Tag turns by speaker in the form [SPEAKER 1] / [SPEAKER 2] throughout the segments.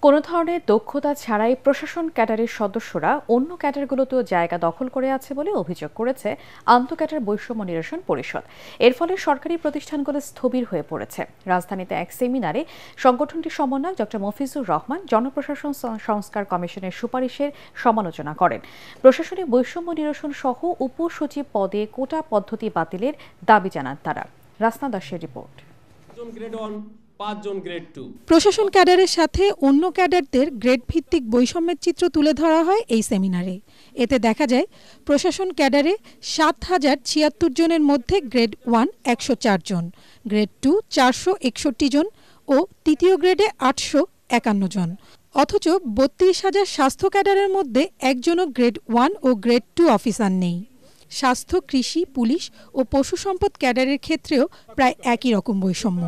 [SPEAKER 1] কোনো ধরনের দক্ষতা ছাড়াই প্রশাসন ক্যাডারের সদস্যরা অন্য ক্যাডারগুলোতেও জায়গা দখল করে আছে বলে অভিযোগ করেছে আন্তঃক্যাডার বৈষম্য নিরসন পরিষদ। এর ফলে সরকারি প্রতিষ্ঠানগুলো স্থবির হয়ে পড়েছে। রাজধানীতে এক সেমিনারে সংগঠনটির সমন্বয়ক ডক্টর মফিজুর রহমান জনপ্রশাসন সংস্কার কমিশনের সুপারিশের সমালোচনা করেন। প্রশাসনিক বৈষম্য নিরসন সহ উপসচিব পদে কোটা পদ্ধতি বাতিলের দাবি জানান তারা। রাসনা দাসের রিপোর্ট।
[SPEAKER 2] প্রশাসন ক্যাডারের সাথে অন্য ক্যাডারদের গ্রেড ভিত্তিক বৈষম্যের চিত্র তুলে ধরা হয় এই সেমিনারে। এতে দেখা যায় প্রশাসন ক্যাডারে ৭,০৭৬ জনের মধ্যে গ্রেড 1 ১০৪ জন, গ্রেড 2 ৪৬১ জন ও তৃতীয় গ্রেডে ৮৫১ জন। অথচ ৩২,০০০ স্বাস্থ্য ক্যাডারের মধ্যে একজনও গ্রেড 1 ও গ্রেড 2 অফিসার নেই। স্বাস্থ্য, কৃষি, পুলিশ ও পশু সম্পদ ক্যাডারের ক্ষেত্রেও প্রায় একই রকম বৈষম্য।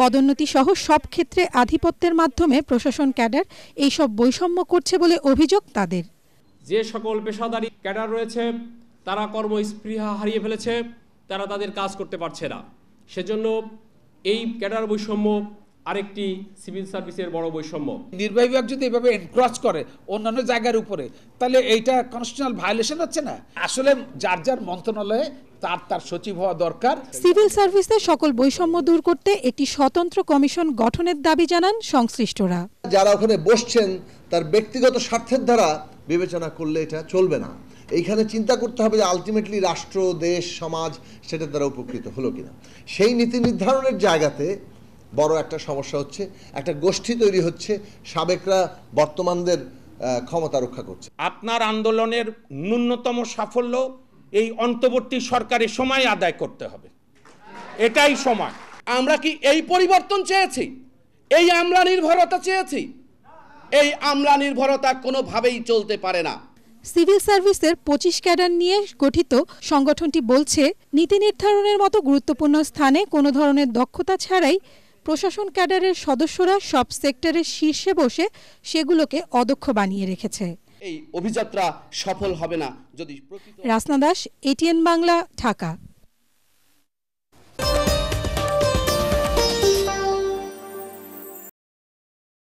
[SPEAKER 2] পদোন্নতি সহ সব ক্ষেত্রে আধিপত্যের মাধ্যমে প্রশাসন ক্যাডার এইসব বৈষম্য করছে বলে অভিযোগ তাদের।
[SPEAKER 3] যে সকল পেশাদারী ক্যাডার রয়েছে তারা কর্মস্পৃহা হারিয়ে ফেলেছে, তারা তাদের কাজ করতে পারছে না। সেজন্য এই ক্যাডার বৈষম্য আরেকটি সিভিল সার্ভিসের বড় বৈষম্য।
[SPEAKER 4] নির্বাহী বিভাগ যদি এভাবে এনক্রচ করে অন্যান্য জায়গার উপরে, তাহলে এইটা কনস্টিটিউশনাল ভায়োলেশন হচ্ছে না? আসলে যার যার মন্ত্রণালয়ে তার সচিব হওয়া দরকার।
[SPEAKER 2] সিভিল সার্ভিসের সকল বৈষম্য দূর করতে একটি স্বতন্ত্র কমিশন গঠনের দাবি জানান সংশ্লিষ্টরা।
[SPEAKER 5] যারা ওখানে বসছেন তার ব্যক্তিগত স্বার্থের দ্বারা বিবেচনা করলে এটা চলবে না। এইখানে চিন্তা করতে হবে যে আলটিমেটলি রাষ্ট্র, দেশ, সমাজ সেটার দ্বারা উপকৃত হলো কিনা। সেই নীতি নির্ধারণের জায়গাতে বড় একটা সমস্যা হচ্ছে, একটা গোষ্ঠী তৈরি হচ্ছে, সাবেকরা বর্তমানদের ক্ষমতা রক্ষা করছে।
[SPEAKER 6] আপনার আন্দোলনের ন্যূনতম সাফল্য এই অন্তর্বর্তী সরকারের সময় আদায় করতে হবে, এটাই সময়।
[SPEAKER 7] আমরা কি এই পরিবর্তন চেয়েছি? এই আমলা নির্ভরতা চেয়েছি? এই আমলা নির্ভরতা কোনোভাবেই চলতে পারে না।
[SPEAKER 2] সিভিল সার্ভিসের ২৫ ক্যাডার নিয়ে গঠিত সংগঠনটি বলছে, নীতি নির্ধারণের মতো গুরুত্বপূর্ণ স্থানে কোনো ধরনের দক্ষতা ছাড়াই প্রশাসন ক্যাডারের সদস্যরা সব সেক্টরের শীর্ষে বসে সেগুলোকে অদক্ষ বানিয়ে রেখেছে।
[SPEAKER 7] এই অভিযাত্রা সফল হবে না যদি।
[SPEAKER 2] রাসনা দাস, এটিএন বাংলা, ঢাকা।